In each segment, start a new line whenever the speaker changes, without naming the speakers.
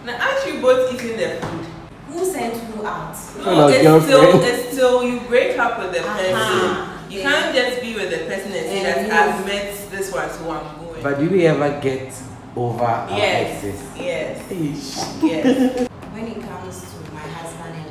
Now, aren't you both eating the food?
Who sent who out?
No, it's still you break up with the person. You can't just be with the person and say that I've met this one, so I'm going.
But do we ever get over our exes?
Yes.
Yes. When it comes to my husband and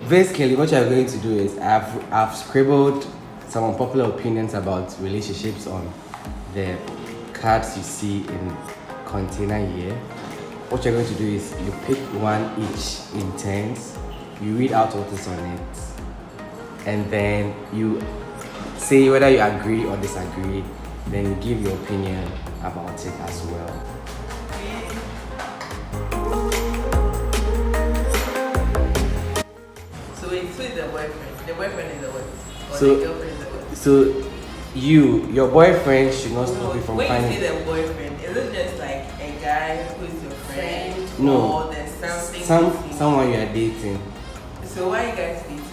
Basically, what you're going to do is I've scribbled some unpopular opinions about relationships on the cards you see in container here. What you're going to do is you pick one each in turns, you read out what is on it, and then you say whether you agree or disagree, then you give your opinion about it as well.
The boyfriend is the what? Or
So,
the girlfriend is the what?
So your boyfriend should not stop you from
when
finding.
When you say the boyfriend, is it just like a guy who is your friend?
No.
Or there's something
someone you are dating.
So why are you guys dating?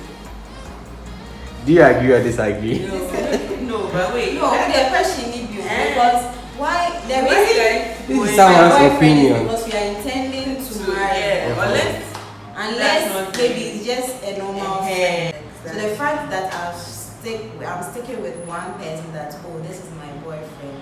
Do you agree or disagree?
No, but wait.
No, the question is because why the reason
this is someone's opinion.
Because we are intending to marry. Unless maybe it's just a normal friend. So the fact that I'm sticking with one person that this is my boyfriend,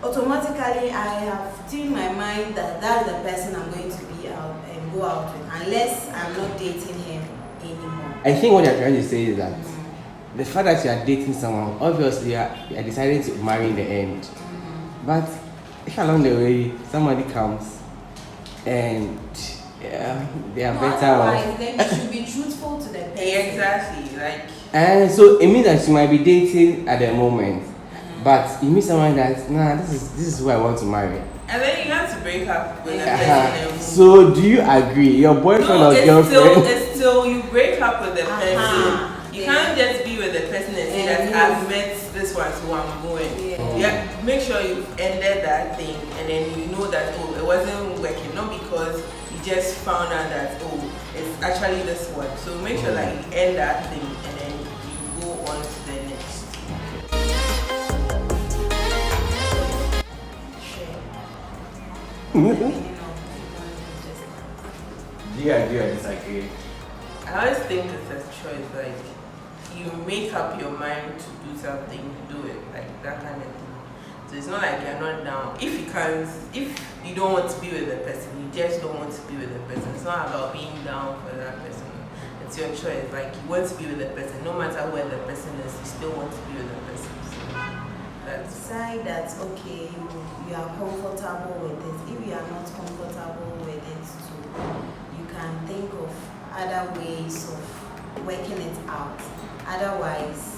automatically I have tuned my mind that that's the person I'm going to be out and go out with, unless I'm not dating him anymore.
I think what you're trying to say is that the fact that you are dating someone, obviously you are deciding to marry in the end. But if along the way somebody comes and they are better off.
Then you should be truthful to the person.
Exactly,
and so it means that you might be dating at the moment, but you meet someone that this is who I want to marry.
And then you have to break up with the person.
So do you agree? Your boyfriend or girlfriend?
It's still you break up with the person. You can't just be with the person and say that I've met this one, so I'm going. Yeah, make sure you ended that thing, and then you know that it wasn't working, not because you just found out that it's actually this one. So make sure that you end that thing, and then you go on to the next.
Do you agree or disagree?
I always think it's a choice, like you make up your mind to do something, do it, like that kind of thing. So it's not like you're not down. If you don't want to be with the person, you just don't want to be with the person. It's not about being down for that person. It's your choice. Like you want to be with the person, no matter where the person is, you still want to be with the person. So that's
decide that you are comfortable with it. If you are not comfortable with it too, you can think of other ways of working it out. Otherwise,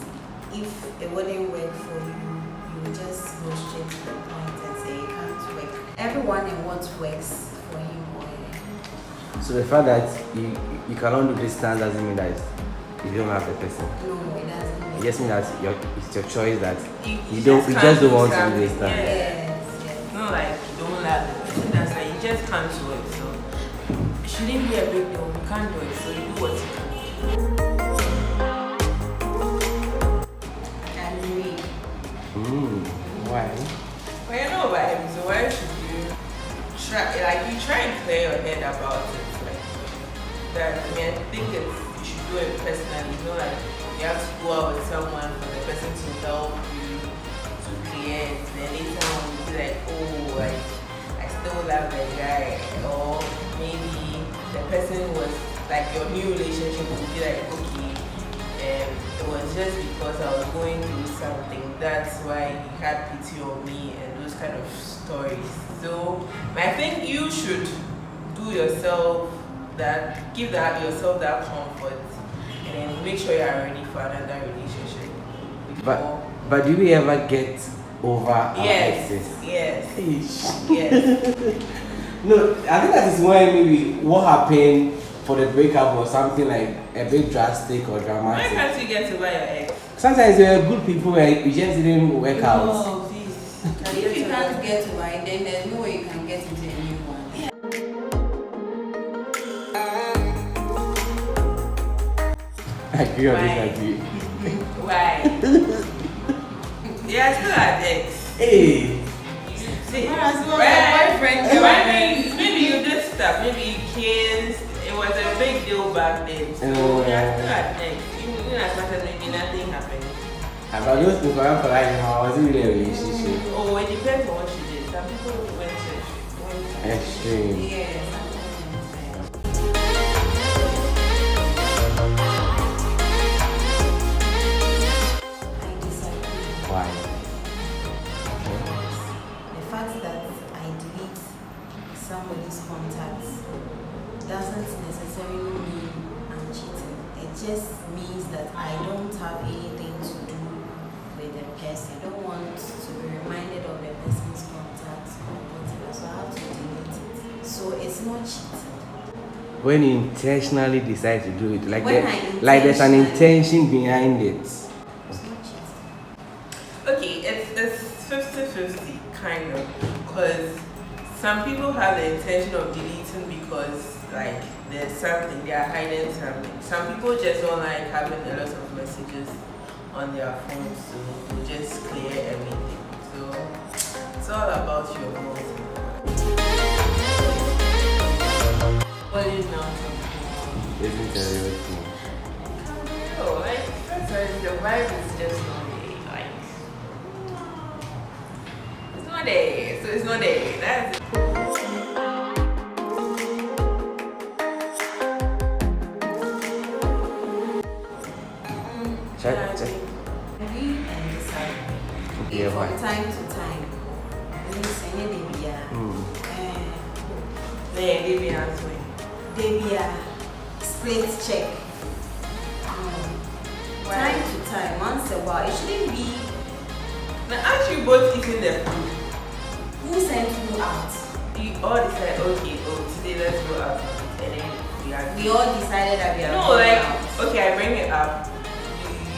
if it wouldn't work for you, you will just go straight to the point and say it can't work. Everyone in what works for him or her.
So the fact that you cannot do distance doesn't mean that you don't have the person.
No, it doesn't.
It just means that it's your choice that you just don't want to do distance.
Yes.
It's not like you don't love the person. That's like you just can't do it. So it shouldn't be a big deal. You can't do it. So you do what you can.
Why?
Well, you know about him, so why should you try and clear your head about it? Like that, I think you should do it personally. You know, like you have to go out with someone for the person to help you to clear it. Then later on you'll be like, I still love that guy. Or maybe the person was like your new relationship will be like, it was just because I was going through something. That's why he had pity on me and those kind of stories. So I think you should give yourself that comfort, and then make sure you are ready for another relationship.
But do we ever get over our exes?
Yes.
No, I think that is when maybe what happened for the breakup was something like a bit drastic or dramatic.
Why can't you get over your ex?
Sometimes there are good people and we just didn't work out.
No, please.
If you can't get to mine, then there's no way you can get into a new one.
Agree or
Why?
disagree?
Why? Yeah, still at ex.
Hey.
See,
Whereas you want
right?
a boyfriend,
I mean, maybe you did stuff, maybe you kissed. It was a big deal back then. So yeah, still at ex. Even as much as maybe nothing happened.
About those people for like how was it really a relationship?
Oh, it depends on what she did. Some people went to
Extreme.
Yes. I disagree.
Why?
The fact that I delete somebody's contacts doesn't necessarily mean I'm cheating. It just means that I don't have anything to do with the person. I don't want to be reminded of the person's contacts or whatever, so I have to delete it. So it's not cheating.
When you intentionally decide to do it, like
When
like there's an
intentionally-
intention behind it.
It's not cheating.
Okay, it's 50-50 kind of, because some people have the intention of deleting because like there's something, they are hiding something. Some people just don't like having a lot of messages on their phones, so they just clear everything. So it's all about your motive. What is now?
Isn't a real thing.
Oh, like that's why the vibe is just not there. Like it's not there, so it's not there. That's it.
Check,
Yeah, I
check.
think-
Agree and disagree.
Yeah, why?
From time to time, listen,
Yeah, they be answering.
they be a split check. Time to time, once a while. It shouldn't be
Now, aren't you both eating the food?
who sent who out.
You all decide, okay, oh, today let's go out. And then we agree.
We all decided that we are
No,
going
like,
out.
okay, I bring it up.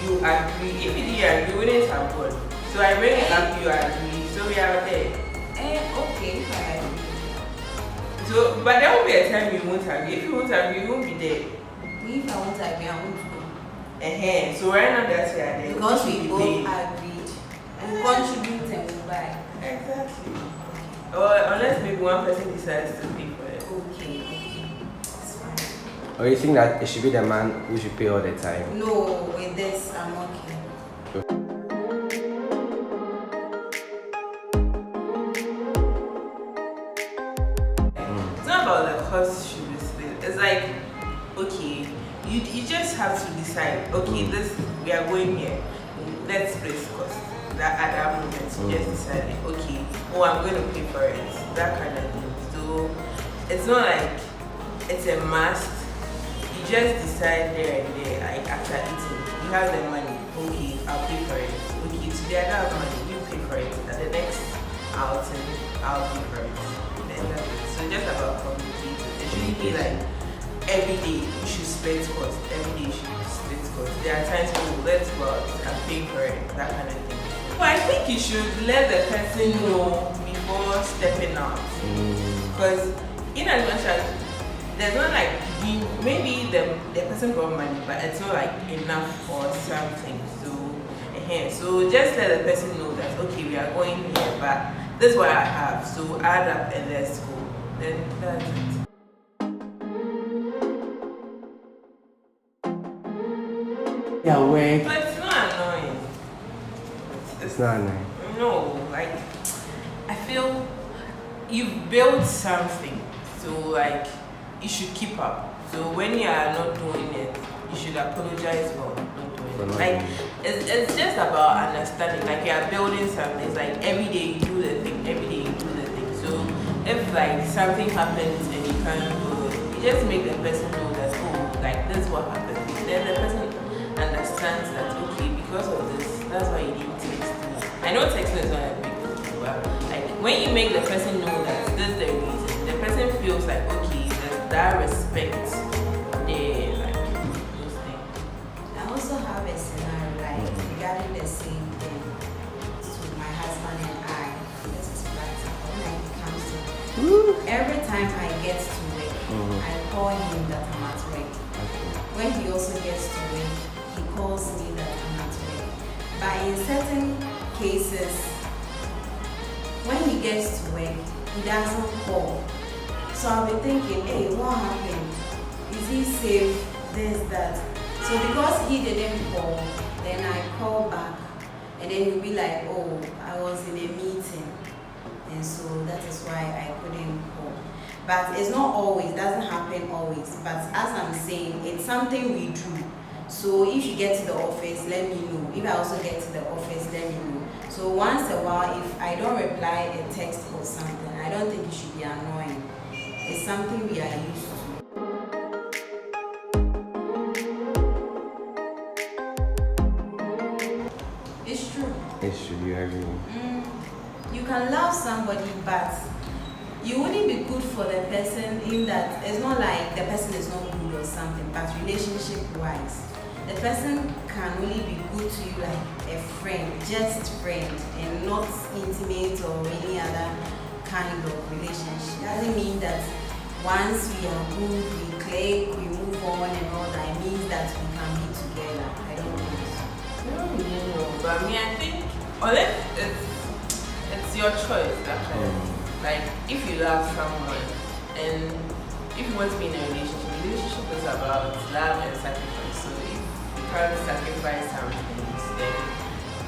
You agree. If you agree, we didn't have good. So I bring it up, you agree. So we are there.
Okay, I agree.
So, but there will be a time you won't agree. If you won't agree, you won't be there.
If I want to agree, I want to go.
So right now that's we are there.
Because we
should
both
be paying.
agreed. We contribute and we buy.
Exactly. Or unless maybe one person decides to pay for it.
Okay. It's fine.
Or you think that it should be the man who should pay all the time?
No, with this, I'm okay.
It's not about the cost should be split. It's like, okay, you just have to decide, okay, this we are going here. Let's split cost. That at that moment you just decide like, okay, oh I'm going to pay for it. That kind of thing. So it's not like it's a must. You just decide there and there, like after eating. You have the money, okay, I'll pay for it. Okay, today I don't have money, you pay for it. At the next outing, I'll pay for it. Then that's it. So just about communicating. It shouldn't be like every day you should split cost. Every day you should split cost. There are times when let's go out and pay for it, that kind of thing. But I think you should let the person know before stepping out. Because in as much as there's not like maybe the person got money, but it's not like enough or something. So just let the person know that okay, we are going here, but this is what I have. So add up and let's go. Then that's it.
Yeah, wait.
But it's not annoying.
It's not nice.
No, like I feel you've built something, so like you should keep up. So when you are not doing it, you should apologize for not doing
For
it.
not
Like
doing
it's just about understanding. Like you are building something. It's like every day you do the thing. Every day you do the thing. So if like something happens and you can't do it, you just make the person know that oh, like this is what happened. Then the person understands that okay, because of this, that's why you need text. I know texting is not a big deal, but like when you make the person know that this is the reason, the person feels like okay, there's that respect there, like those things.
I also have a scenario like time I get to work, I call him that I'm at work.
Okay.
When he also gets to work, he calls me that I'm at work. But in certain cases, when he gets to work, he doesn't call. So I'll be thinking, hey, what happened? Is he safe? This, that. So because he didn't call, then I call back, and then he'll be like, oh, I was in a meeting, and so that is why I couldn't call. But it's not always, doesn't happen always. But as I'm saying, it's something we do. So if you get to the office, let me know. If I also get to the office, let me know. So once a while, if I don't reply a text or something, I don't think it should be annoying. It's something we are used to. It's true.
It's true, you agree.
You can love somebody, but you wouldn't be good for the person in that it's not like the person is not good or something, but relationship wise, the person can only be good to you like a friend, just friend, and not intimate or any other kind of relationship. Doesn't mean that once we are good, we click, we move on and all that, it means that we can be together. I don't think so.
But I think, unless it's your choice, actually. Like, if you love someone and if you want to be in a relationship is about love and sacrifice. So if you can't sacrifice some things, then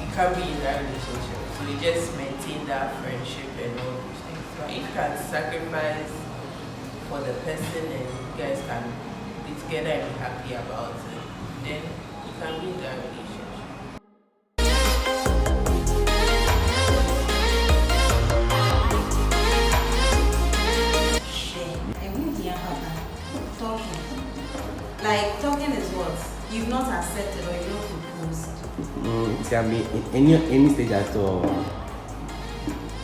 you can't be in that relationship. So you just maintain that friendship and all those things. But if you can sacrifice for the person and you guys can be together and be happy about it, then you can be in that relationship.
Like, talking is what? You've not accepted or you've not proposed.
It can be in any stage at all.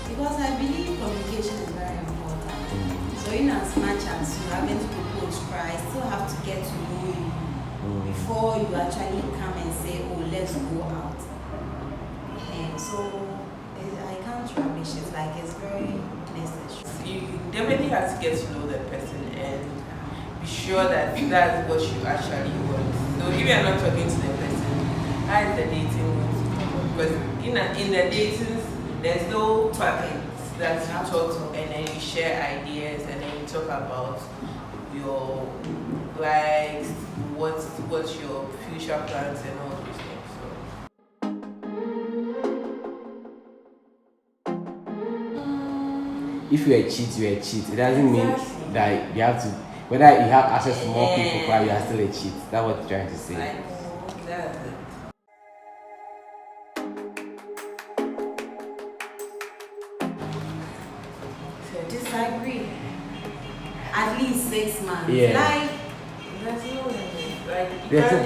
Because I believe communication is very important. So in as much as you haven't proposed, I still have to get to know you before you actually come and say, oh, let's go out. And so I can't rubbish it. Like, it's very necessary.
You definitely have to get to know the person and be sure that that's what you actually want. So if you are not talking to the person, how is the dating going to come? Because in the dating, there's no talking that you talk and then you share ideas and then you talk about your likes, what's your future plans and all those things. So.
If you're a cheat, you're a cheat. It doesn't mean that you have to, whether you have access to more people, but you are still a cheat. That's what you're trying to say.
I know, that's it.
Disagree. At least 6 months.
Yeah.
Like,
That's no like
That's
because-
it.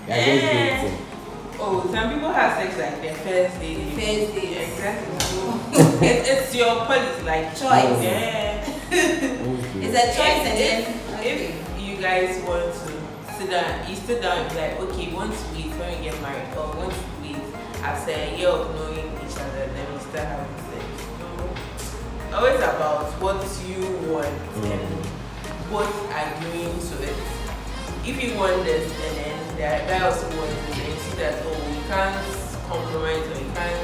You're just dating.
Oh, some people have sex like their first day.
First day.
Exactly. So it's your policy, like
Choice.
Yeah.
It's a choice and then
If you guys want to sit down, you sit down and be like, okay, we want to wait when we get married, or we want to wait after a year of knowing each other, then we start having sex. So, always about what you want and both agreeing to it. If you want this and then the guy also wants it, and you see that, oh, we can't compromise or we can't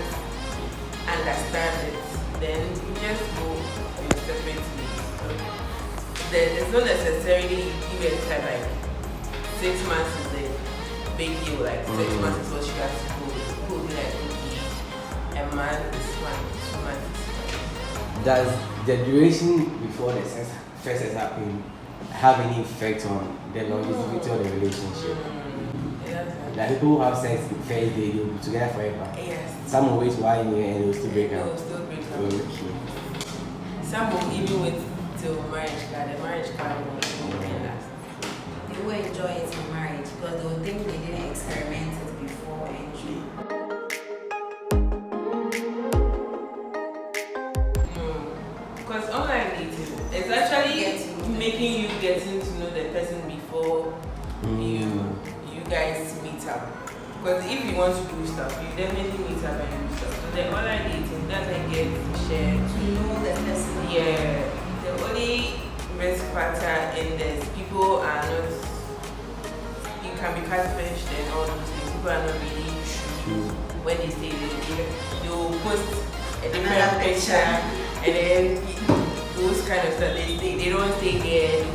understand it, then you just go your separate ways. So, there's not necessarily give a time like 6 months is a big deal, like 6 months is what you have to go with. People will be like, okay, a month is fine, 2 months is fine.
Does the duration before the sex first has happened have any effect on the longevity of the relationship? Like people who have sex the first day, they'll be together forever.
Yes.
Some will wait 1 year and they'll still break
They
up.
will still break up.
Okay.
Some will even wait till marriage card. The marriage card will last.
they will enjoy it in marriage because they will think they didn't experiment it before entry.
Because online dating is actually making you getting to know the person before you guys meet up. Because if you want to do stuff, you definitely meet up and do stuff. So the online dating doesn't get shared.
To know the person.
Yeah, the only only risk factor in this, people are not, you can be catfished and all those things. People are not really true when they say they'll post a different picture and then those kind of stuff. They don't stay there,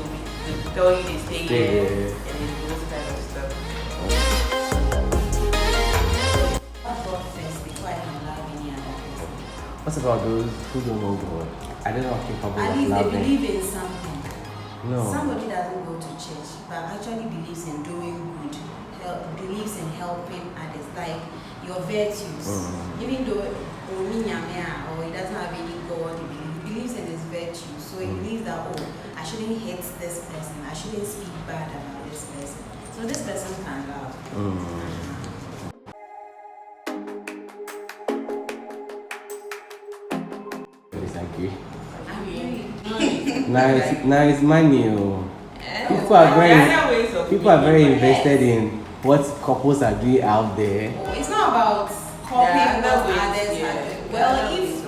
they'll tell you they stay here and then those kind of stuff.
What about those who don't know God? I don't know capable
At
of
least
loving.
they believe in something.
No.
Somebody doesn't go to church, but actually believes in doing good, believes in helping others, like your virtues. Even though or he doesn't have any God, he believes in his virtues. So he believes that, oh, I shouldn't hate this person, I shouldn't speak bad about this person. So this person can love.
Disagree.
I
Now it's money. People are very invested in what couples are doing out there.
it's not about copying what others
yeah.
are doing. Well, if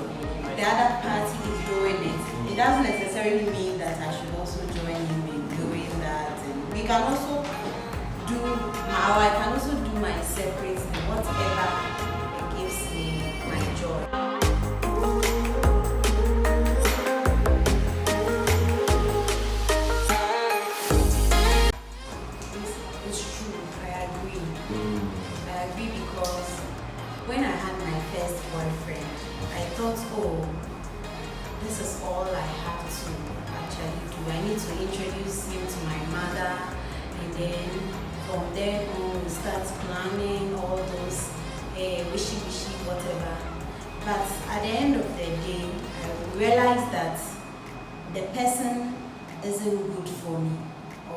the other party is doing it, it doesn't necessarily mean that I should also join him in doing that. And we can also do, or I can also do my separate thing, whatever gives me my joy. It's true, I agree. I agree because when I had my first boyfriend, I thought, oh, this is all I have to actually do. I need to introduce him to my mother, and then from there on we start planning all those wishy-wishy, whatever. But at the end of the day, I realized that the person isn't good for me.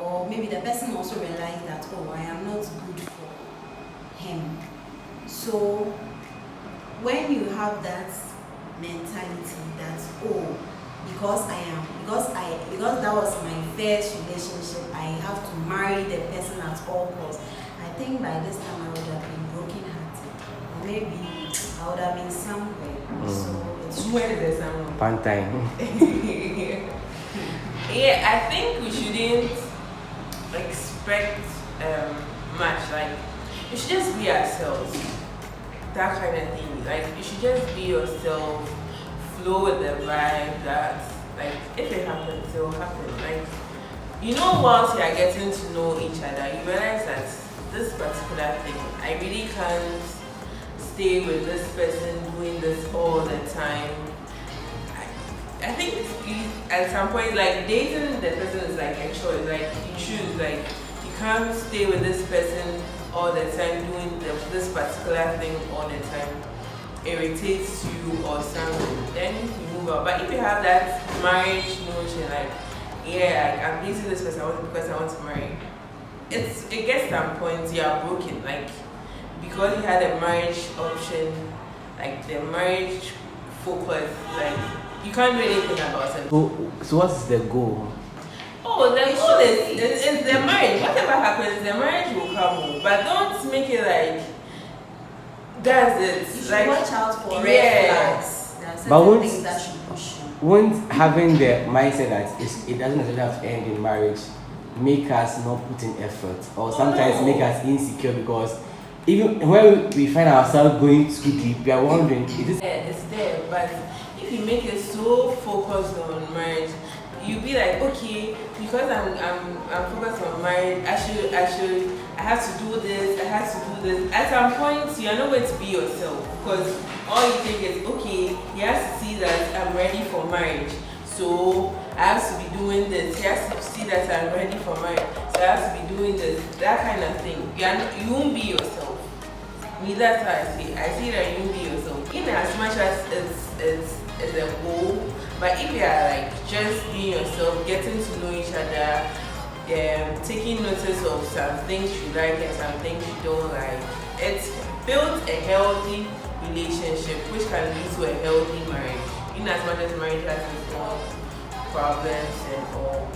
Or maybe the person also realized that, oh, I am not good for him. So when you have that mentality that, oh, because that was my first relationship, I have to marry the person at all costs. I think by this time I would have been broken-hearted, or maybe I would have been somewhere. So it's
Where is the someone?
Fun time.
Yeah, I think we shouldn't expect much. Like, you should just be ourselves. That kind of thing. Like, you should just be yourself, flow with the vibe. That, like, if it happens, it will happen. Like, you know, once you are getting to know each other, you realize that this particular thing, I really can't stay with this person doing this all the time. I think at some point, like, dating the person is like a choice. Like, you choose. Like, you can't stay with this person all the time doing this particular thing all the time. Irritates you or something. Then you move on. But if you have that marriage notion, like, yeah, I'm dating this person because I want to marry. It gets some point you are broken. Like, because you had a marriage option, like the marriage focus, like, you can't do anything about it.
So what's the goal?
Oh, the goal is the marriage. Whatever happens, the marriage will come home. But don't make it like that's it.
you should
like,
watch out for
yeah.
red flags. There are certain
But won't-
things that should push you.
Won't having the mindset that it doesn't necessarily have to end in marriage make us not put in effort, or sometimes
no.
make us insecure, because even when we find ourselves going too deep, we are wondering, is this
Yeah, it's there, but if you make it so focused on marriage, you be like, okay, because I'm focused on marriage, I have to do this. At some point, you are not going to be yourself, because all you think is, okay, he has to see that I'm ready for marriage, so I have to be doing this. He has to see that I'm ready for marriage, so I have to be doing this. That kind of thing. You won't be yourself. Me, that's how I see. I see that you won't be yourself. In as much as it's a goal, but if you are like just being yourself, getting to know each other, taking notice of some things you like and some things you don't like, it's built a healthy relationship which can lead to a healthy marriage. In as much as marriage has its own problems and all.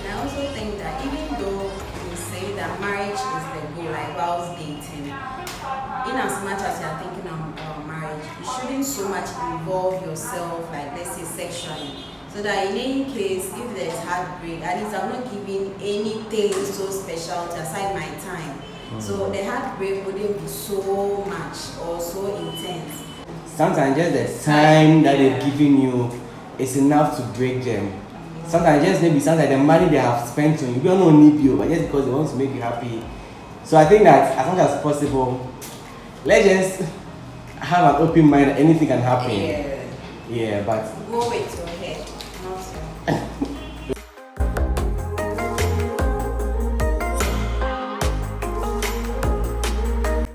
And I also think that even though you say that marriage is the goal, like whilst dating, in as much as you are thinking about marriage, you shouldn't so much involve yourself, like let's say sexually. So that in any case, if there's heartbreak, at least I'm not giving anything so special to aside my time. So the heartbreak wouldn't be so much or so intense.
Sometimes just the time that they've given you is enough to break them. Sometimes just maybe sometimes the money they have spent on you, they don't need you, but just because they want to make you happy. So I think that as much as possible, let's just have an open mind that anything can happen. Yeah, but
go with your head, not your.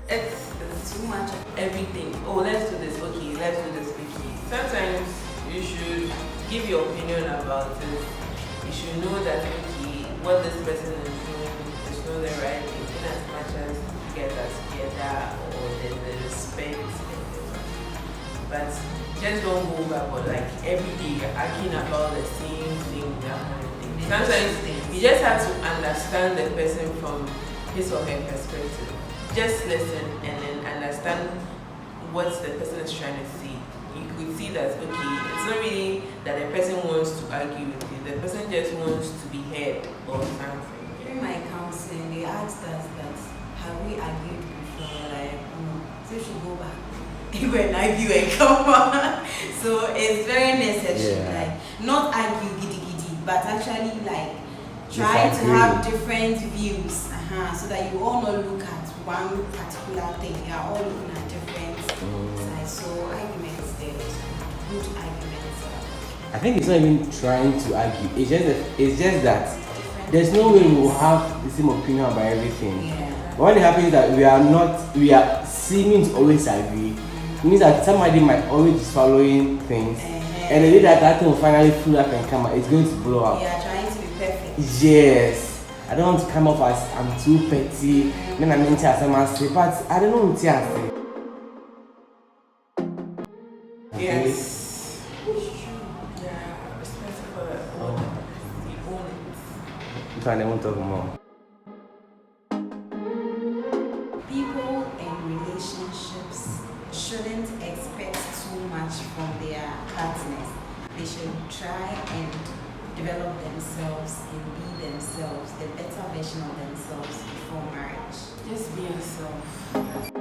It's too much of everything. Oh, let's do this. Okay, let's do this. Okay. Sometimes you should give your opinion about it. You should know that okay, what this person is doing is not the right thing. In as much as you guys are together or there's the respect, but just don't go overboard. Like every day you're arguing about the same thing, that kind of thing. Sometimes you just have to understand the person from his or her perspective. Just listen and then understand what the person is trying to say. You could see that okay, it's not really that the person wants to argue with you. The person just wants to be heard or something.
During my counseling, they asked us that have we argued before? Like, so you should go back. You and argue and come on. So it's very necessary. Like not argue giddy giddy, but actually like try to have different views. So that you all not look at one particular thing. You are all looking at different sides. So arguments, there's good arguments.
I think it's not even trying to argue. It's just that there's no way we will have the same opinion about everything. But what happens is that we are seeming to always agree. It means that somebody might always be following things, and the day that thing will finally fill up and come out, it's going to blow up.
Yeah, trying to be perfect.
Yes. I don't want to come off as I'm too petty. Then I'm into as but I don't know what to say.
Yes. Yeah, respect for the own it.
If I won't talk more.
People in relationships shouldn't expect too much from their partners. They should try and develop themselves and be themselves, the better version of themselves before marriage.
Just be yourself.